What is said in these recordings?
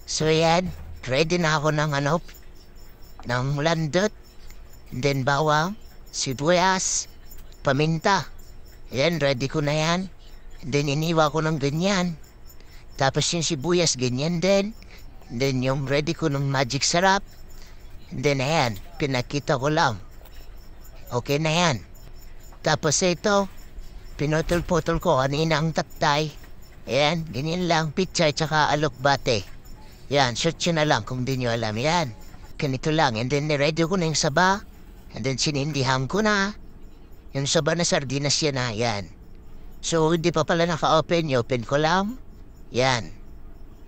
So yan, ready na ako ng ng landot, then bawang, sibuyas, paminta. Yan, ready ko na yan. Then iniwa ko ng ganyan. Tapos yung sibuyas, ganyan din. Then yung ready ko ng magic sarap. Then ayan, pinakita ko lang. Okay na yan. Tapos ito, pinutol-putol ko kanina ang tatay. Ayan, ganyan lang, pichay tsaka alokbate. Yan, shoot yun na lang kung di nyo alam yan. Ganito lang, and then niready ko na yung saba. And then sinindihan ko na. Yung saba na sardinas yan na, yan. So, hindi pa pala naka-open, open ko lang. Yan.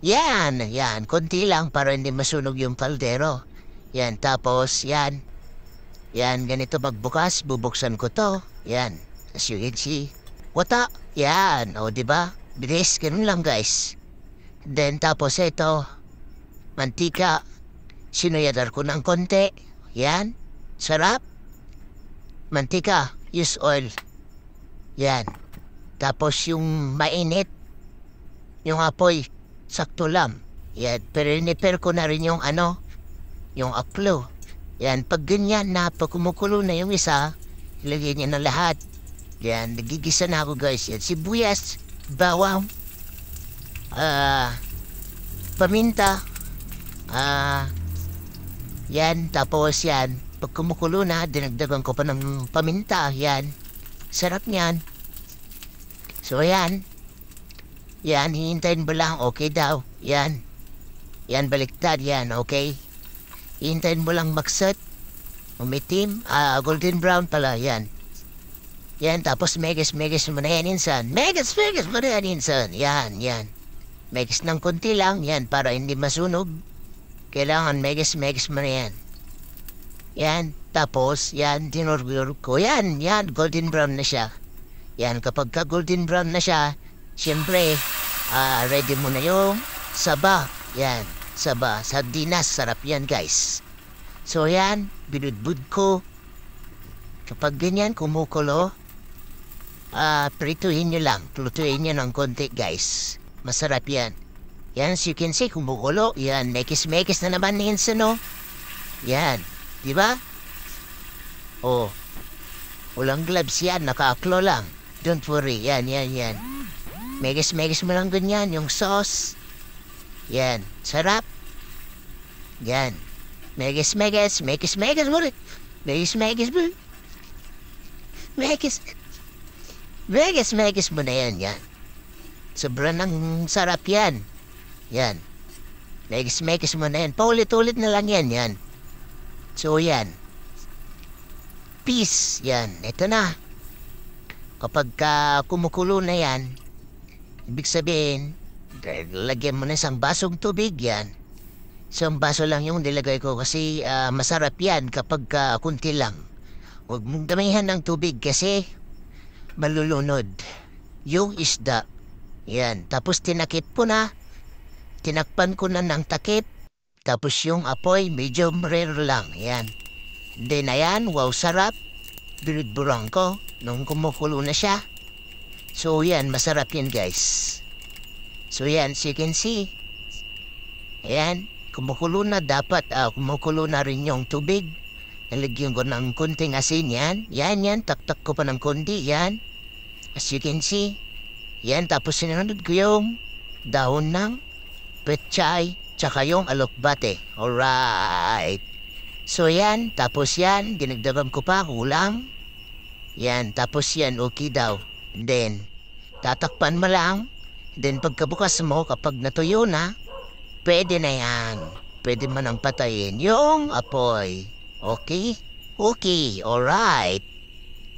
Yan, konti lang para hindi masunog yung kaldero. Yan, tapos, yan. Yan, ganito magbukas, bubuksan ko to. Yan, as you can see. Wata, yan, o diba? Bilis, ganun lang guys. Then, tapos ito, mantika. Sinuyadar ko ng konti. Yan, sarap. Mantika, use oil. Yan. Tapos yung mainit, yung apoy, sakto lang. Yan, pero niper ko na rin yung yung aklo. Yan, pag ganyan na, pag kumukulo na yung isa, ilagay niya na lahat. Yan, nagigisa na ako guys. Yan, sibuyas, bawang, paminta, yan, tapos yan, pag kumukulo na, dinagdagan ko pa ng paminta. Yan, sarap niyan. So yan, hihintayin mo lang, okay daw. Yan, baliktad yan, okay? Hintayin mo lang maksat. Umitim. Golden brown pala. Yan. Yan. Tapos megas mo na yan insan. Megas mo na yan insan. Yan. Megas ng konti lang. Yan. Para hindi masunog. Kailangan megas mo na yan. Yan. Tapos, yan. Dinurgur ko. Yan. Golden brown na siya. Yan. Kapag ka golden brown na siya, siyempre, ready mo na yung saba. Yan. Saba, sardinas, sarap yan guys. So yan, binudbud ko. Kapag ganyan, kumukulo, prituhin nyo lang. Plutuin nyo ng konti guys. Masarap yan. Yan, as you can see, kumukulo. Yan, mekis na naman minsan, no? Yan, di ba? Oh, walang gloves yan, naka-aklo lang. Don't worry, yan. Mekis mo lang ganyan, yung sauce. Yan, sarap. Yan. Megas mo rin. Megas mo na yan. Sobrang ng sarap yan. Yan. Megas mo na yan. Paulit-ulit na lang yan. So yan. Peace. Yan. Ito na. Kapag kumukulo na yan, ibig sabihin, lagyan mo na isang basong tubig yan. Isang baso lang yung nilagay ko kasi masarap yan kapag kunti lang. Huwag mong damihan ng tubig kasi malulunod yung isda. Yan. Tapos tinakip ko na. Tinakpan ko na ng takip. Tapos yung apoy medium rare lang. Yan. Then ayan, wow sarap. Binudburang ko nung kumukulo na siya. So yan, masarap yan guys. So yan, so you can see. Ayan, kumukulo na dapat. Kumukulo na rin yung tubig. Nalagyan ko ng kunting asin yan. Yan, taktak ko pa ng kundi. Yan, as you can see. Yan, tapos sinunod ko yung dahon ng petchay. Tsaka yung alokbate. Alright. So yan, tapos yan, dinagdagan ko pa, kulang. Yan, tapos yan, okay daw. Then, tatakpan mo lang. Then pagkabukas mo, kapag natuyo na, pwede na yan. Pwede mo nang patayin yung apoy. Okay? Okay, alright.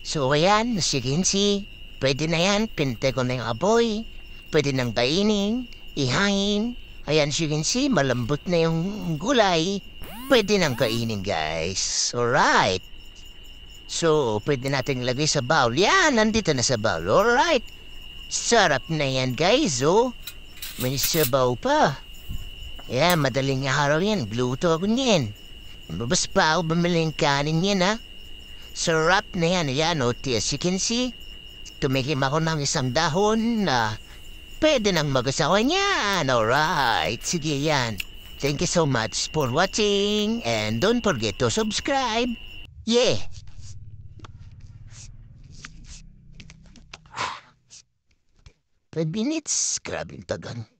So ayan, as you can see, pwede na yan. Pinte ko na yung apoy. Pwede nang kainin, ihangin. Ayan, as you can see, malambot na yung gulay. Pwede nang kainin, guys. Alright. So, pwede natin lagay sa bowl. Yan, nandito na sa bowl. Alright. Sarap na yan, guys, oh. May sabaw pa. Yan, madaling araw yan. Gluto ako niyan. Babas pa ako bumili ng kanin yan, ha. Sarap na yan. Yan, oh, as you can see. Tumikim ako ng isang dahon na pwede nang mag-asawa niyan. Alright, sige yan. Thank you so much for watching and don't forget to subscribe. Yeah! 5 minutes? Grabing tagal.